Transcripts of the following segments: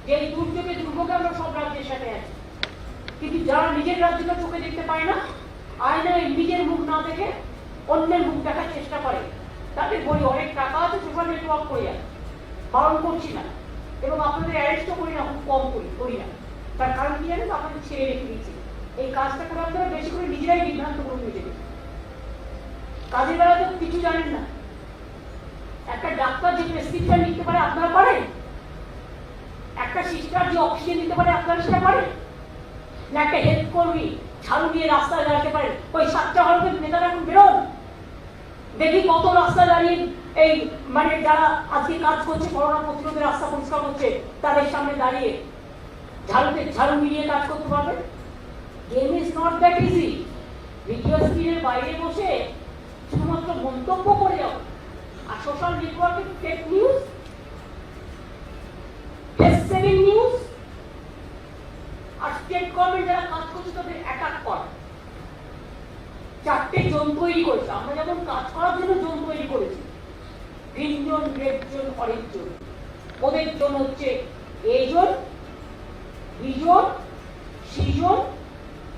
যে দুর্যোগে দুর্ভোগে আমরা সব রাজ্যের সাথে আছি, কিন্তু যারা নিজের রাজ্যটা চোখে দেখতে পায় না, আয়নায় নিজের মুখ না দেখে অন্যের মুখ দেখার চেষ্টা করে, তাদের বলি অনেক টাকা আছে, সোশ্যাল নেটওয়ার্ক করে যায়, বারণ করছি না, এবং আপনাদের অ্যারেস্টও করি না, খুব কম করি না। তার কারণ কি জানেন? আপনাদের ছেড়ে রেখে দিয়েছি। এই কাজটা করে আপনারা বেশি করে নিজেরাই বিভ্রান্ত করে নিয়ে যাবেন। কাজের বেলা তো কিছু জানেন না। একটা ডাক্তার যে প্রেসক্রিপশন লিখতে পারে আপনারা পারেন? একটা সিস্টার যে অক্সিজেন দিতে পারে আপনারা সেটা পারেন? না একটা হেলথ কর্মী ঝাড়ু দিয়ে রাস্তায় দাঁড়াতে পারেন? ওই 7টা হলফের নেতারা এখন বেরোন, দেখি কত রাস্তা দাঁড়িয়ে এই মানে যারা আজকে কাজ করছে করোনা প্রতিরোধে রাস্তা পরিষ্কার করছে তাদের সামনে দাঁড়িয়ে ঝাড়ু মিলিয়ে কাজ করতে পারবেন? Game is not that easy. Video স্ক্রিনের বাইরে বসে শুধুমাত্র মন্তব্য করে যাও, আর সোশ্যাল নেটওয়ার্কে fake news, fake saving news, আর স্টেট গভর্নমেন্ট যারা কাজ করছে তাদের অ্যাটাক করা। 4টে জোন তৈরি করেছে। আমরা যেমন কাজ করার জন্য জোন তৈরি করেছি, green zone, red zone, orange zone. ওদের জোন হচ্ছে A zone, B zone, C zone,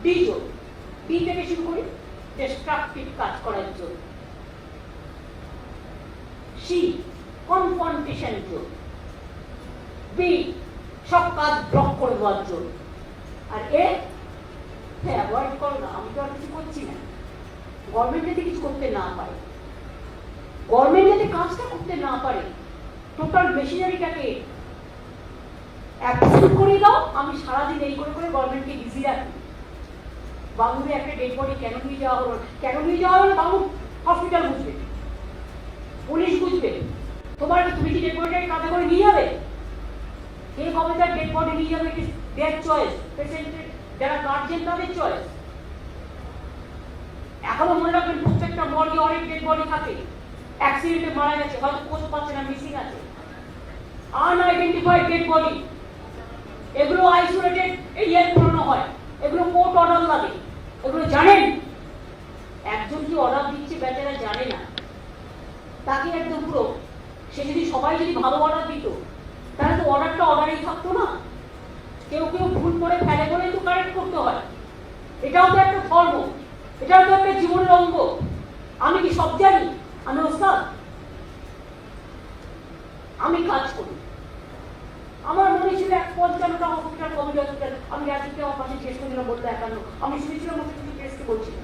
D zone. B থেকে শুরু করি, ডিস্ট্রাকটিভ কাজ করার জন্য। সি কনফ্রন্টেশন জোন, বি সব কাজ ব্লক করে দেওয়ার জন্য, আর এ অ্যাভয়েড করো না, আমি তো আর কিছু করছি না। গভর্নমেন্ট যদি কিছু করতে না পারে, গভর্নমেন্ট যদি কাজটা করতে না পারে, টোটাল মেশিনারিটাকে অ্যাবসলিউট করে দাও। আমি সারাদিন এই করে করে গভর্নমেন্টকে বিজি রাখি। বাংলাদেশে একটা ডেড বডি কেন নিয়ে যাওয়া হলো, কেন নিয়ে যাওয়া হলো বাবু হসপিটাল বুঝবে, পুলিশ বুঝবে। তুমি কি ডেড বডিটাকে কাঁধে করে নিয়ে যাবে? কে কবে তার ডেড বডি নিয়ে যাবে? It is there choice. পেশেন্টের যারা গার্জেন তাদের চয়েস। এখনো মনে রাখবেন, প্রত্যেকটা মর্গে অনেক ডেড বডি থাকে, অ্যাক্সিডেন্টে মারা গেছে, হয়তো খোঁজ পাচ্ছে না, মিসিং আছে, আনআইডেন্টিফাইড ডেড বডি। এগুলো আইসোলেটেড এরিয়ায় পুরনো হয়, এগুলো কোর্ট অর্ডার লাগে। এগুলো জানেন? একজন কি অর্ডার দিচ্ছে বেচারা জানে না, তাকে একদম পুরো, সে যদি সবাই যদি ভালো অর্ডার দিত তাহলে তো অর্ডারটা অর্ডারেই থাকতো না। কেউ কেউ ভুল করে ফেলে বলেই তো কারেক্ট করতে হয়। এটাও তো একটা ধর্ম, এটাও তো একটা জীবনের অঙ্গ। আমি কি সব জানি? আমি ওস্তাদ? আমি কাজ করি। আমার মনে ছিল 55টা হসপিটাল, কোভিড হসপিটাল। আমি রাজ্যকে আমার পাশে শেষ করে দিলাম, বলতে 51। আমি শুনেছিলাম ওকে কিছু টেস্ট করছি না,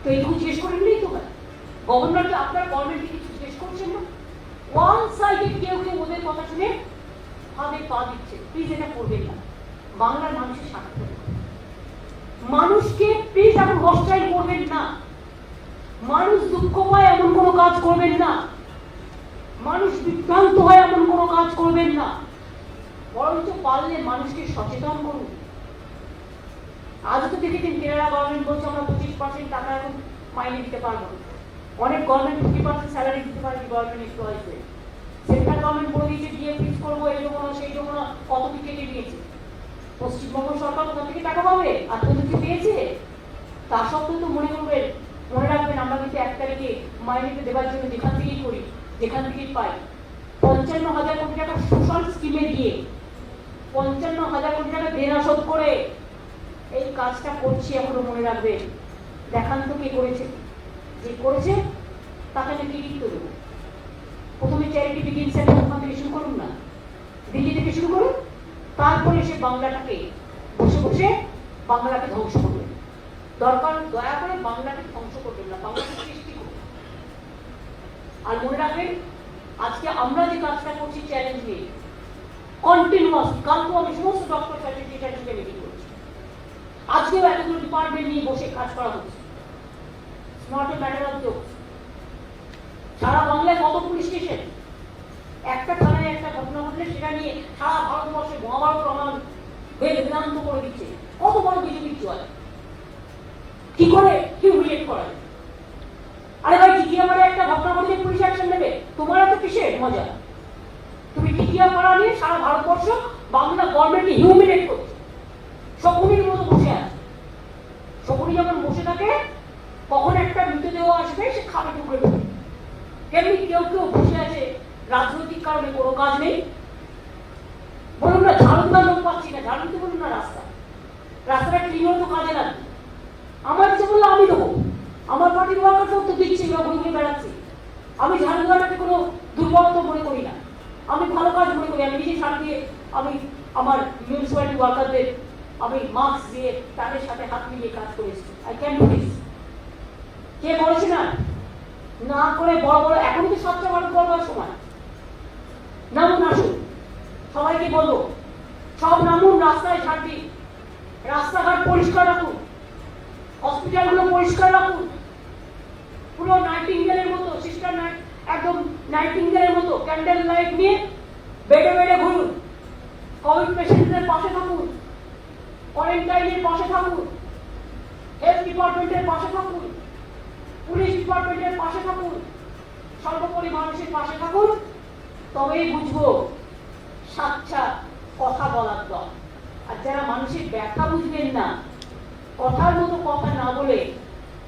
তো এইটুকু শেষ করে নিলেই তো হয়। গভর্নর যে আপনার গভর্নমেন্টে কিছু শেষ করছেন না, ওয়ান সাইডে কেউ কেউ ওদের কথা শুনে ফাঁদে পা দিচ্ছে। প্লিজ এটা করবেন না। বাংলার মানুষের স্বার্থ, মানুষকে প্লিজ এখন হস্টাইল করবেন না। মানুষ দুঃখ পায় এমন কোনো কাজ করবেন না, মানুষ বিভ্রান্ত হয় এমন কোনো কাজ করবেন না। বরঞ্চ পারলে মানুষকে সচেতন করুন। আজ তো দেখেছেন কেরালা গভর্নমেন্ট বলছে আমরা 25% টাকা এখন মাইনে দিতে পারবো। অনেক গভর্নমেন্ট 50% স্যালারি দিতে পারে গভর্নমেন্ট এমপ্লয়িজদের। সেন্ট্রাল গভর্নমেন্ট বলে দিয়েছে ডিএ ফিক্স করবো, এই জন্য সেই জন্য কত কি কেটে দিয়েছে। পশ্চিমবঙ্গ সরকার কোথা থেকে টাকা পাবে? আর তো কিছু পেয়েছে। তা সত্ত্বেও তো মনে রাখবেন, আমরা কিন্তু 1 তারিখে মাইনেতে দেওয়ার জন্য যেখান থেকেই করি, যেখান থেকেই পাই, 55,000 কোটি টাকা সোশ্যাল স্কিমে দিয়ে 55,000 কোটি টাকা দেনা শোধ করে এই কাজটা করছি। এখনো মনে রাখবেন, দেখান তো কে করেছে। যে করেছে তাকে আমি কৃতিত্ব দেবো। প্রথমে চ্যারিটি বিগিনস এন্ড ওখান থেকে শুরু করুন না, দিল্লি থেকে শুরু করুন। তারপরে সে বাংলাটাকে বসে বসে বাংলাকে ধ্বংস করবেন। দরকার দয়া করে বাংলাকে ধ্বংস করবেন না, বাংলাকে সৃষ্টি করবেন। আর মনে রাখবেন, আজকে আমরা যে কাজটা করছি চ্যালেঞ্জ নিয়ে কন্টিনিউয়াস, কালকে আমি সমস্ত ডক্টর ফ্যাসিলিটির সঙ্গে মিটিং করছি, আজকেও এতগুলো ডিপার্টমেন্ট নিয়ে বসে কাজ করা হচ্ছে। Not a matter of jokes. সারা বাংলায় কত পুলিশ স্টেশন, একটা থানায় একটা ঘটনা ঘটলে সেটা নিয়ে সারা ভারতবর্ষে মহাভারত প্রমাণ বেদান্ত করে দিচ্ছে। কত বড় বিজেপি চলে, কি করে হিউমিলিয়েট করা যায়। আরে ভাই, টিকিয়াপাড়ে একটা ঘটনা ঘটলে পুলিশ অ্যাকশন নেবে, তোমার এত কিসের মজা? তুমি টিকিয়াপাড়া নিয়ে সারা ভারতবর্ষ বাংলা গভর্নমেন্টকে হিউমিলিয়েট করছে। শকুনির মতো বসে আছে। শকুনি যখন বসে থাকে, কখন একটা মৃতদেহ আসবে সে খাবে টুকরে টুকরে। তেমনি কেউ কেউ বসে আছে রাজনৈতিক কারণে, কোনো কাজ নেই, বলুন না ঝাড়ু দেওয়ার লোক পাচ্ছি না, ঝাড়ু দিতে বলুন না রাস্তাটা ক্লিন তো কাজে লাগবে। আমার ইচ্ছে বললে আমি দেবো, আমার পার্টির ওয়ার্কাররাও তো দিচ্ছি না, ঘুরে ঘুরে বেড়াচ্ছি। আমি ঝাড়ু দেওয়াটাকে কোনো দুর্বলতা মনে করি না, আমি ভালো কাজ মনে করি। আমি নিজে ঝাড়ু দিয়ে আমি আমার মিউনিসিপ্যালিটি ওয়ার্কারদের আমি মাস্ক দিয়ে তাদের সাথে হাত মিলিয়ে কাজ করেছি। I can do this. কে করেছে না? না করে বড় বড় এখন তো সবচেয়ে বড় করবার সময়। নামুন, আসুন, সবাইকে বলবো সব নামুন, রাস্তায় ঝাড় দিন, রাস্তাঘাট পরিষ্কার রাখুন, হসপিটালগুলো পরিষ্কার রাখুন, পুরো নাইটিঙ্গেলের মতো সিস্টার একদম নাইটিঙ্গেলের মতো ক্যান্ডেল লাইট নিয়ে বেডে বেডে ঘুরুন, কোভিড পেশেন্টদের পাশে থাকুন, কোয়ারেন্টাইনের পাশে থাকুন, হেলথ ডিপার্টমেন্টের পাশে থাকুন, পুলিশ ডিপার্টমেন্টের পাশে থাকুন, সর্বোপরি মানুষের পাশে থাকুন। তবেই বুঝবো সাচ্চা কথা বলার দল। আর যারা মানুষের ব্যথা বুঝবেন না, কথার মতো কথা না বলে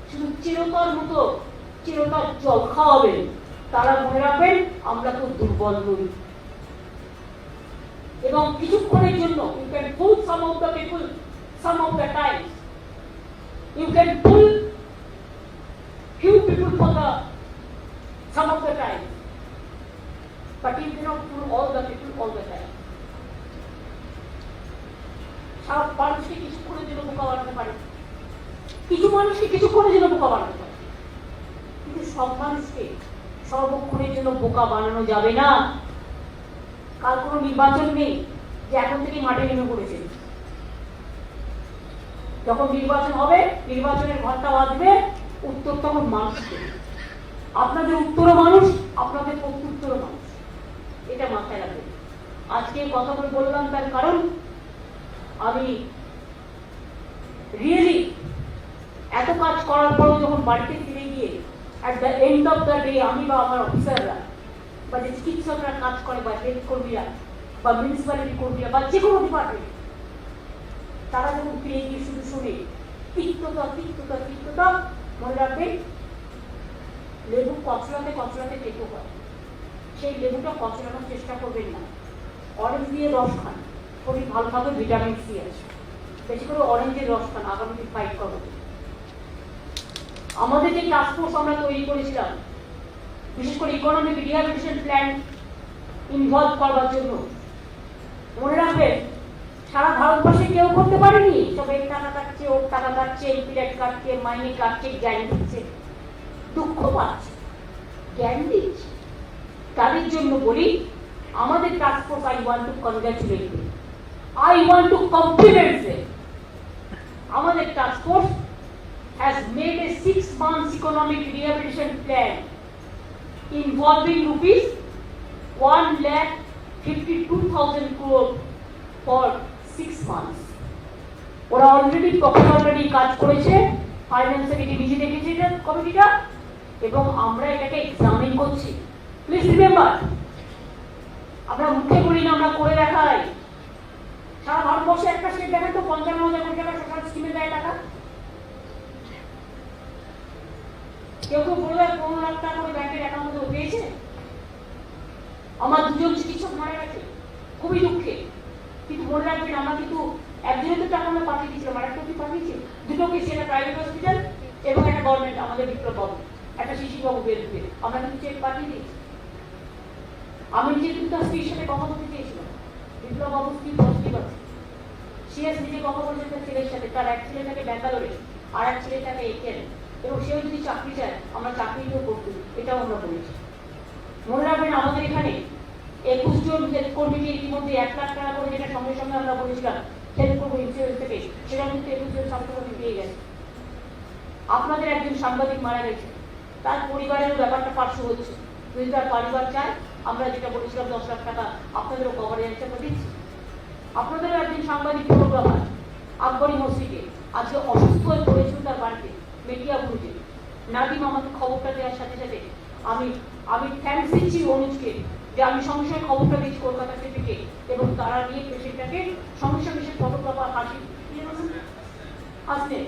শুধু চিরতার মতো চিরতার জল খাওয়াবেন, তারা মনে রাখবেন আমরা খুব দুর্বল নই। এবং কিছুক্ষণের জন্য you can fool some of the people some of the time, you can fool few people for the some of the time, but you cannot pull all the people all the time. সব মানুষকে কিছুক্ষণের জন্য বোকা বানাতে পারে, কিছু মানুষকে কিছুক্ষণের জন্য বোকা বানাতে পারে, কিন্তু সব মানুষকে সর্বক্ষণের জন্য বোকা বানানো যাবে না। কাল কোনো নির্বাচন নেই যে এখন থেকে মাঠে নেমে পড়েছে। যখন নির্বাচন হবে, নির্বাচনের ঘন্টা বাজবে, উত্তর তখন মানুষ দেবে। আপনাদের উত্তরও মানুষ, আপনাদের প্রত্যুত্তরও মানুষ, এটা মাথায় রাখবেন। আজকে কথা বলে বললাম তার কারণ আমি রিয়েলি এত কাজ করার পরেও যখন বাড়িতে ফিরে গিয়ে at the end of the day আমি বা আমার অফিসাররা বা যে চিকিৎসকরা কাজ করে বা হেলথ কর্মীরা বা মিউনিসিপ্যালিটি কর্মীরা বা যে কোনো ডিপার্টমেন্ট, তারা যখন ফিরে গিয়ে শুধু শুনে তিক্ততা তিক্ততা তিক্ততা, মনে রাখবেন লেবু কচলাতে কচলাতে তেতো হয়, সেই লেবুটা কচলানোর চেষ্টা করবেন না। অরেঞ্জ দিয়ে রস খান, শরীর ভালো থাকবে, ভিটামিন সি আছে, বেশি করে অরেঞ্জের রস খান, আগামী দিন ফাইট করবো। আমাদের যে টাস্ক ফোর্স আমরা তৈরি করেছিলাম বিশেষ করে ইকোনমিক রিহ্যাবিলিটেশন প্ল্যান ইনভলভ করবার জন্য, মনে রাখবেন সারা ভারতবর্ষে কেউ করতে পারেনি। সব এর টাকা কাটছে, ওর টাকা কাটছে, পিরিয়ড কাটছে, মাইনে কাটছে, জ্ঞান দিচ্ছে, দুঃখ পাচ্ছে, জ্ঞান দিচ্ছে। তাদের জন্য বলি আমাদের task force, I want to congratulate them, I want to compliment them. আমাদের task force has made a 6 months economic rehabilitation plan involving rupees 1,52,000 crore for 6 months. ওরা অলরেডি কাজ করেছে, ফাইন্যান্স সেক্রেটারি নিজে দেখেছে কমিটিটা, এবং আমরা এটাকে এক্সামিন করছি। প্লিজ রিমেম্বার, আমরা মুখে বলি না, আমরা করে দেখাই। সারা ভারতবর্ষে একটা স্টেট দেখেন তো 55,000 কোটি টাকা সোশ্যাল স্কিমে দেয় টাকা। কেউ কেউ বলে 15 লাখ টাকা করে ব্যাংকের অ্যাকাউন্টে পেয়েছে। আমার দুজন চিকিৎসক মারা গেছে, খুবই দুঃখে, কিন্তু মনে রাখবেন আমরা কিন্তু একজনের তো টাকা আমরা পাঠিয়ে দিয়েছিলাম, আর একটা কি পাঠিয়েছি, দুটো কেস, একটা প্রাইভেট হসপিটাল এবং একটা গভর্নমেন্ট, আমাদের বিপ্লব বাবু, একটা শিশিরবাবু বেরুতে, আমরা কিন্তু চেক পাঠিয়ে দিয়েছি। আমি নিজে কিন্তু তার স্ত্রীর সাথে কথা বলতে চেয়েছিলাম, বিপ্লব বাবু স্ত্রী পজিটিভ আছে, সিএস নিজে কথা বলেছে তার ছেলের সাথে, তার এক ছেলে থাকে ব্যাঙ্গালোরে আর এক ছেলে থাকে এখানে, এবং সেও যদি চাকরি চায় আমরা চাকরিও করতে, এটাও আমরা বলেছি। মনে রাখবেন আমাদের এখানে 21 জন হেলথ কর্মীকে ইতিমধ্যে 1 লাখ টাকা করে, যেটা সঙ্গে সঙ্গে আমরা বলেছিলাম হেলথ কর্মী ইন্স্যুরেন্স থেকে, সেটা কিন্তু 21 জন স্বাস্থ্যকর্মী পেয়ে গেছে। আপনাদের একজন সাংবাদিক মারা গেছে, তার পরিবারেরও ব্যাপারটা পার্শ্ব হচ্ছে, যদি তার পরিবার চায় আমরা যেটা বলেছিলাম 10 লাখ টাকা আপনাদেরও কভারেজ আমরা দিচ্ছি। আপনাদেরও একজন সাংবাদিক ফটোগ্রাফার আকবরী মসজিদে আজকে অসুস্থ হয়ে পড়েছিল তার বাড়িতে মেটিয়াপুরিতে। নাদিম আমাকে খবরটা দেওয়ার সাথে সাথে আমি থ্যাঙ্কস দিচ্ছি অনুজকে, যে আমি সঙ্গে সঙ্গে খবরটা দিচ্ছি কলকাতা থেকে, এবং তারা নিয়ে পেশেন্টটাকে সঙ্গে সঙ্গে সে ফটোগ্রাফার আসলে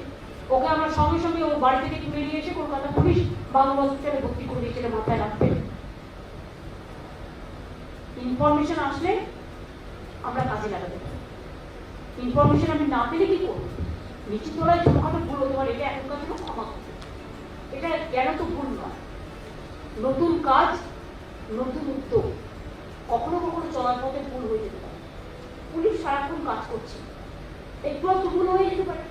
ওকে আমরা সঙ্গে সঙ্গে ওর বাড়ি থেকে তুলে নিয়ে এসে কলকাতা পুলিশ বাংলা হসপিটালে ভর্তি করে দিয়েছিল। মাথায় রাখবেন, ইনফরমেশন আসলে আমরা কাজে লাগাতে পারি। ইনফরমেশন আমি না পেলে কি করবো? নিচু তলায় ছোটখাটো ভুল হতে পারে, এটা এখনকার জন্য ক্ষমা করতে, এটা কেন তো ভুল নয়। নতুন কাজ, নতুন উদ্যোগ, কখনো কখনো চলার পথে ভুল হয়ে যেতে পারে। পুলিশ সারাক্ষণ কাজ করছে, একটু একটু ভুল হয়ে যেতে পারে,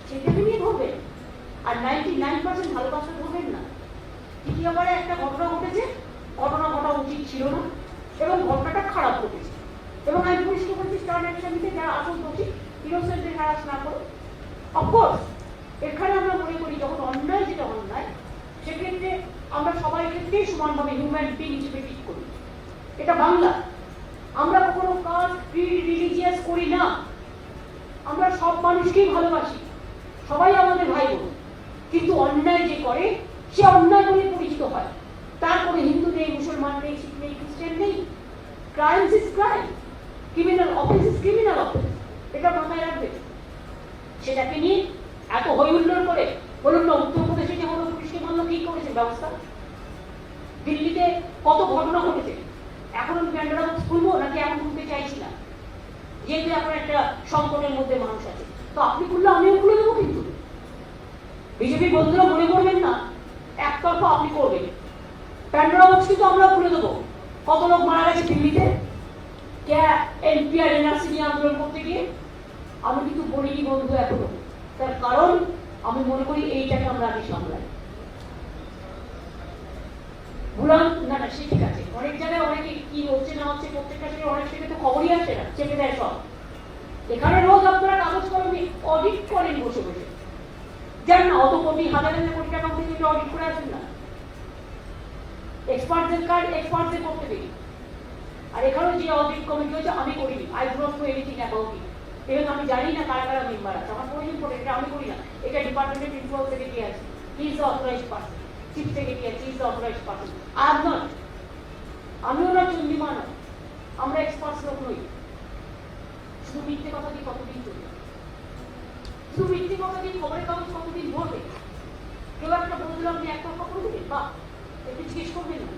সেটাকে নিয়ে ধরবেন। আর 99% ভালো কাজটা ধরবেন না। দ্বিতীয়বারে একটা ঘটনা ঘটেছে, ঘটনা ঘটা উচিত ছিল না এবং ঘটনাটা খারাপ ঘটেছে, এবং আমি পুলিশকে বলছি স্টার্ন অ্যাকশন নিতে, যারা আসল দোষী ইনোসেন্টদের হ্যারাস না করো। অফকোর্স এখানে আমরা মনে করি যখন অন্যায় যেটা অন্যায়, সেক্ষেত্রে আমরা সবাই ক্ষেত্রেই সমানভাবে হিউম্যান বিং হিসেবে ট্রিট করি। এটা বাংলা, আমরা কখনো কাজ রিলিজিয়াস করি না, আমরা সব মানুষকেই ভালোবাসি, সবাই আমাদের ভাই বোন। কিন্তু অন্যায় যে করে সে অন্যায় বলে পরিচিত হয়, তার কোনো হিন্দু নেই, মুসলমান নেই, শিখ নেই, খ্রিস্টান নেই। Crimes is crime, criminal offence is criminal offence, এটা মাথায় রাখবে। সেটাকে নিয়ে এত হই হুল্লোড় করে বলুন না, উত্তরপ্রদেশে যে হলো পুলিশকে মানলো, কি করেছে ব্যবস্থা? দিল্লিতে কত ঘটনা ঘটেছে, এখন আমি প্যান্ডেলা খুলবো নাকি এখন খুলতে চাইছি না, যেহেতু এখন একটা সংকটের মধ্যে মানুষ আছে। তো আপনি খুললে আমিও খুলে দেবো, কিন্তু বিজেপি বন্ধুরা মনে করবেন না একতরফা আপনি করবেন। প্যান্ডেলা বক্স কিন্তু আমরা খুলে দেবো। কত লোক মারা গেছে দিল্লিতে এনপিআর এনআরসি নিয়ে আন্দোলন করতে গিয়ে, আমি কিন্তু বলিনি বন্ধু এখনো, তার কারণ আমি মনে করি এইটাকে আমরা আগে সামলাই। ভুলাম না না, সে ঠিক আছে, অনেক জায়গায় অনেকে কি হচ্ছে না হচ্ছে, প্রত্যেকটা থেকে অনেক থেকে তো খবরই আসে না, চেপে দেয় সব। এখানে রোজ আপনারা কাগজ কলমে অডিট করেন বসে বসে, জান না অত কোটি হাজার হাজার কোটি টাকা দিয়ে অডিট করে আসেন না। এক্সপার্টদের কাজ এক্সপার্টদের করতে দিই। আর এখানেও যে অডিট কমিটি হয়েছে আমি করিনি, I don't know anything about it, এবং আমি জানি না কারা কারা মেম্বার আছে, আমার প্রয়োজন পড়ে, এটা আমি করি না। এটা ডিপার্টমেন্টের প্রিন্সিপাল সেক্রেটারি আছে, he is the authorized person, chief secretary আছে, he is the authorized person. I am not, আমিও না চন্ডিমা না, আমরা এক্সপার্টস লোক নই। শুধু মিথ্যে কথা দিয়ে কতদিন চলবে? শুধু মিথ্যে কথা দিয়ে খবরের কাগজ কতদিন ধরবে? কেউ একটা বলছিল আপনি একটা কথা করে দেবেন, বা একটু জিজ্ঞেস করবেন না।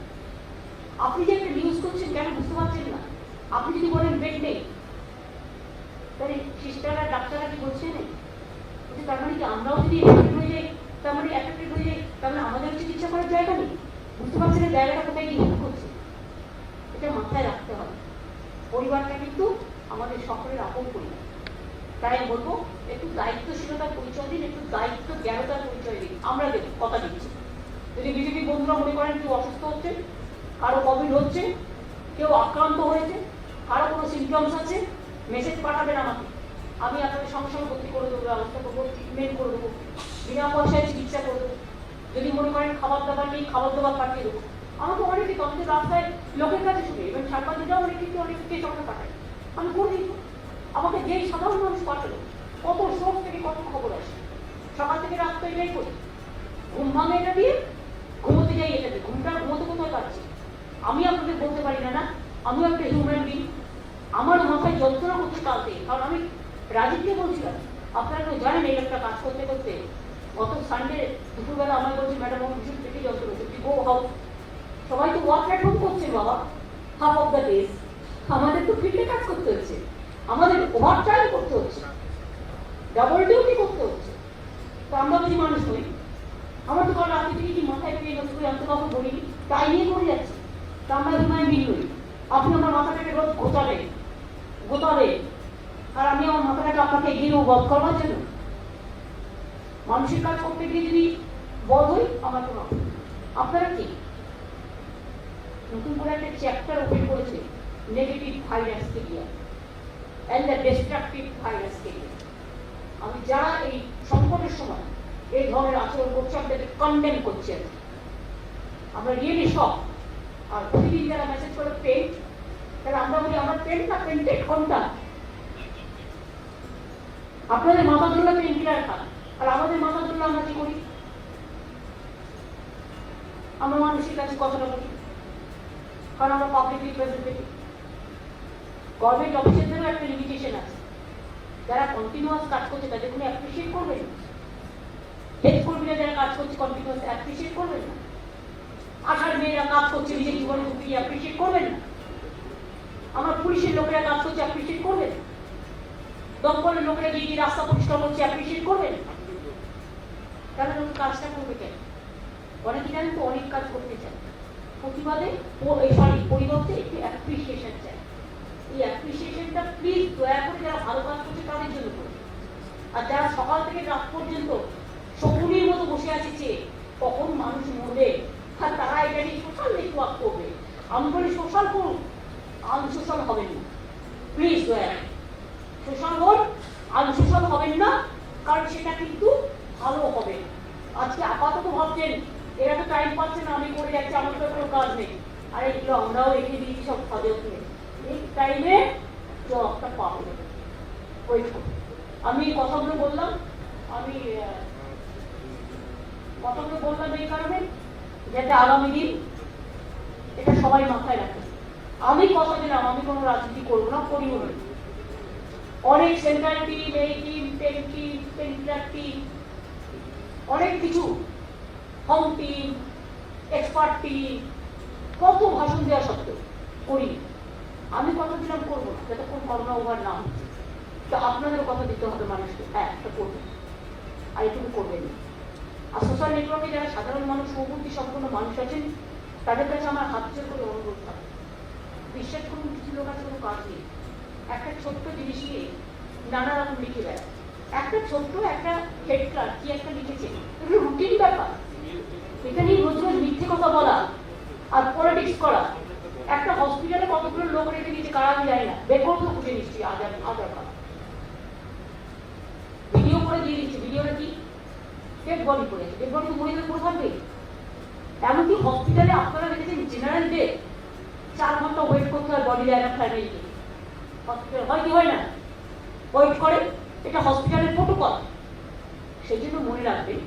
আপনি যে একটা নিউজ করছেন কেন বুঝতে পারছেন না? আপনি যদি বলেন বেড নেই, তাহলে সিস্টাররা ডাক্তাররা কি বলছে না, তার মানে কি আমরাও যদি এফেক্টেড হয়ে যাই, তার মানে এফেক্টেড হয়ে যাই, তাহলে আমাদের চিকিৎসা করার জায়গা নেই? বুঝতে পারছেন জায়গাটা কোথায় গিয়ে হেল্প করছে? এটা মাথায় রাখতে হবে। পরিবারটা কিন্তু আমাদের সকলের আপন পরিবার, তাই আমি বলবো একটু দায়িত্বশীলতার পরিচয় দিন, একটু দায়িত্ব জ্ঞানতার পরিচয় দিন। আমরা দেব, কথা দিচ্ছি। যদি বিজেপি বন্ধুরা মনে করেন কেউ অসুস্থ হচ্ছে, কারো কোভিড হচ্ছে, কেউ আক্রান্ত হয়েছে, কারো কোনো সিমটমস আছে, মেসেজ পাঠাবেন আমাকে, আমি আপনাদের সঙ্গে সঙ্গে ভর্তি করে দেবো, ব্যবস্থা করবো, ট্রিটমেন্ট করে দেবো, বিনা পয়সায় চিকিৎসা করে দেবো। যদি মনে করেন খাবার দাবার নেই, খাবার দাবার পাঠিয়ে দেবো। আমাকে অনেকে তখন রাস্তায় লোকের কাছে শুনে, এবং সাংবাদিকরাও অনেক কিন্তু অনেককে সঙ্গে পাঠায়, আমি করে দিই। আমাকে যেই সাধারণ মানুষ পাঠালো, কত সোর্স থেকে কত খবর আসে, সকাল থেকে রাত তো এটাই করি, ঘুম ভাঙে এটা দিয়ে, ঘুমোতে যাই এটা দিয়ে, ঘুমটা ঘুমোতে কোথায় পাচ্ছি? আমি আপনাদের বলতে পারি না না, আমিও একটা হিউম্যান বিং, আমার মাথায় যন্ত্রণা করছে কালকে। কারণ আমি রাজীবকে বলছিলাম, আপনারা কেউ জানেন এই একটা কাজ করতে করতে গত সানডে দুপুরবেলা আমার বলছি ম্যাডাম আমার ভীষণ পেটে যন্ত্রণা হচ্ছে, গো হাউস। সবাই তো ওয়ার্ক অ্যাট হোম করছেন বাবা, হাফ অফ দ্য ডেজ। আমাদের তো ফিল্ডে কাজ করতে হচ্ছে, আমাদের ওভার টাইম করতে হচ্ছে, ডাবল ডিউটি করতে হচ্ছে। তো আমরা যদি মানুষ হই, আমার তো কারণ রাত্রি থেকে কি মাথায় পেয়ে নষ্ট করে আমি তো কাউকে বলিনি, তাই নিয়ে করে যাচ্ছি। তা আমরা হিউম্যান বিং নই। আপনি আমার মাথাটাকে রোজ গোতাবে, আর আমি আমার মাথাটাকে আপনাকে এগিয়ে নেবো বধ করবার জন্য। মানুষের কাজ করতে গিয়ে যদি বধ হই, আমার কোনো আপনারা কি নতুন করে একটা চ্যাপ্টার ওপেন করেছে negative virus career and the destructive virus career. আমি যারা এই সংকটের সময় এই ধরনের আচরণ করছে আমাদেরকে কন্ডেম করছে, আমরা রিয়েলি শক। আর প্রতিদিন যারা মেসেজ করে পেন্ট, তাহলে আমরা বলি আমরা পেন্ট না পেন্টেড কোনটা? আপনাদের মাথা ধরলে পেন কিলার খান, আর আমাদের মাথা ধরলে আমরা কি করি? আমরা মানুষের কাছে কথাটা বলি, কারণ আমরা পাবলিক রিপ্রেজেন্টেটিভ। গভর্নমেন্ট অফিসারদেরও একটা লিমিটেশন আছে, যারা কন্টিনিউয়াস কাজ করছে তাদের কোনো অ্যাপ্রিসিয়েট করবেন না, হেল্প কর্মীরা যারা কাজ করছে কন্টিনিউয়াস অ্যাপ্রিসিয়েট করবেন না, আশার মেয়েরা কাজ করছে নিজের জীবনে ঢুকিয়ে অ্যাপ্রিসিয়েট করবেন না। আমার পুলিশের লোকেরা কাজ করছে, অ্যাপ্রিসিয়েট করবেন? দমকলের লোকেরা গিয়ে রাস্তা পরিষ্কার করছে, অ্যাপ্রিসিয়েট করবেন? কারণ ওই কাজটা করবে কেন? অনেকে জানেন তো অনেক কাজ করতে চায়, প্রতিবাদে পরিবর্তে একটু অ্যাপ্রিসিয়েশন চায়। এই অ্যাপ্রিসিয়েশনটা প্লিজ দয়া করে যারা ভালো কাজ করছে তাদের জন্য করবে। আর যারা সকাল থেকে রাত পর্যন্ত শকুনির মতো বসে আছে চেয়ে কখন মানুষ মরবে, আর তারা এটা নিয়ে সোশ্যাল নেটওয়ার্ক করবে, আমি বলি সোশ্যাল করুন, আনসোশ্যাল হবেন না প্লিজ দয়া করে। সোশ্যাল হোক, আনসোশ্যাল হবেন না, কারণ সেটা কিন্তু ভালো হবে না। আজকে আপাতত ভাবছেন এরা তো টাইম পাচ্ছে না, আমি করে যাচ্ছি, আমার তো কোনো কাজ নেই। আর এগুলো আমরাও রেখে দিয়েছি সব কাজে উঠে, এই টাইমে জবটা পাবো। ওয়েট করুন। আমি কথাগুলো বললাম, আমি কথাগুলো বললাম এই কারণে যাতে আগামী দিন এটা সবাই মাথায় রাখে। আমি কথা দিলাম আমি কোনো রাজনীতি করবো না, করিও না। অনেক সেন্ট্রাল টিম, এই team, pen team, painter team, অনেক কিছু, হোম টিম, এক্সপার্ট টিম, কত ভাষণ দেওয়া সত্ত্বেও করি। আমি কথা দিলাম করবো না যতক্ষণ করোনা ওভার না হচ্ছে। তো আপনাদেরও কথা দিতে হবে মানুষকে, হ্যাঁ এটা করবেন, আর এটুকু করবেন। আর সোশ্যাল নেটওয়ার্কে যারা সাধারণ মানুষ, সুবুদ্ধি সম্পন্ন মানুষ আছেন, তাদের কাছে আমার হাত জোর করে অনুরোধ থাকে, বিশ্বাস করুন কিছু লোক আছে কোনো কাজ নেই, একটা ছোট্ট জিনিস নিয়ে নানা রকম লিখে দেয়। একটা ছোট্ট একটা হেডলার কি একটা লিখেছে, এগুলো রুটিন ব্যাপার। এখানে রোজ রোজ মিথ্যে কথা বলা আর পলিটিক্স করা। একটা হসপিটালে কতগুলো লোক রেখে দিয়েছে কারা আমি জানি না, বের করতে খুঁজে নিচ্ছি আধার কার্ড ভিডিও করে দিয়ে দিচ্ছে। ভিডিওটা কি ডেড বডি করেছে, ডেড বডি তো মরে গেলে পড়ে থাকবে। এমনকি হসপিটালে আপনারা দেখেছেন জেনারেল ডে 4 ঘন্টা ওয়েট করতে হয় body line of family. Hospital হয় কি হয় না, ওয়েট করে, এটা হসপিটালের প্রোটোকল। সেই জন্য মনে রাখবেন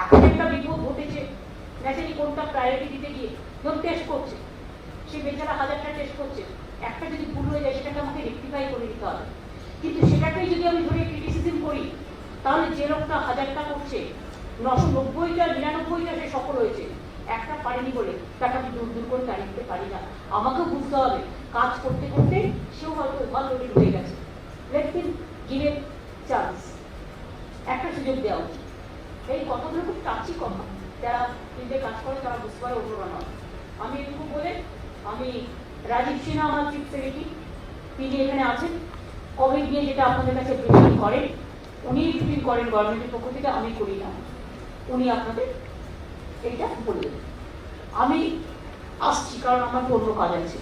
এখন একটা বিপদ ঘটেছে, ন্যাচারালি কোনটা প্রায়োরিটি দিতে গিয়ে যখন টেস্ট করছে, সেই বেচারা 1000টা টেস্ট করছে, একটা যদি ভুল হয়ে যায় সেটাকে আমাকে রেক্টিফাই করে দিতে হবে। কিন্তু সেটাকেই যদি আমি ধরে ক্রিটিসিজম করি, তাহলে যে লোকটা 1000টা করছে 990টা 99টা সে সফল হয়েছে, একটা পারেনি বলে তাকে আমি দূর দূর করে তাড়িয়ে দিতে পারি না। আমাকেও বুঝতে হবে কাজ করতে করতে সেও হয়তো ওভারলোডেড হয়ে গেছে, let him give a chance, একটা সুযোগ দেওয়া উচিত। এই কথাগুলো খুব টাচি কথা, যারা ফিল্ডে কাজ করে তারা বুঝতে পারে, অন্যরা নয়। আমি এটুকু বলে, আমি রাজীব সিনহা আমার চিফ সেক্রেটারি, তিনি এখানে আছেন, কোভিড নিয়ে যেটা আপনাদের কাছে ব্রিফিং করেন, উনি ব্রিফিং করেন গভর্নমেন্টের পক্ষ থেকে, আমি করি না, উনি আপনাদের এইটা বললেন। আমি আসছি কারণ আমার অন্য কাজ আছে।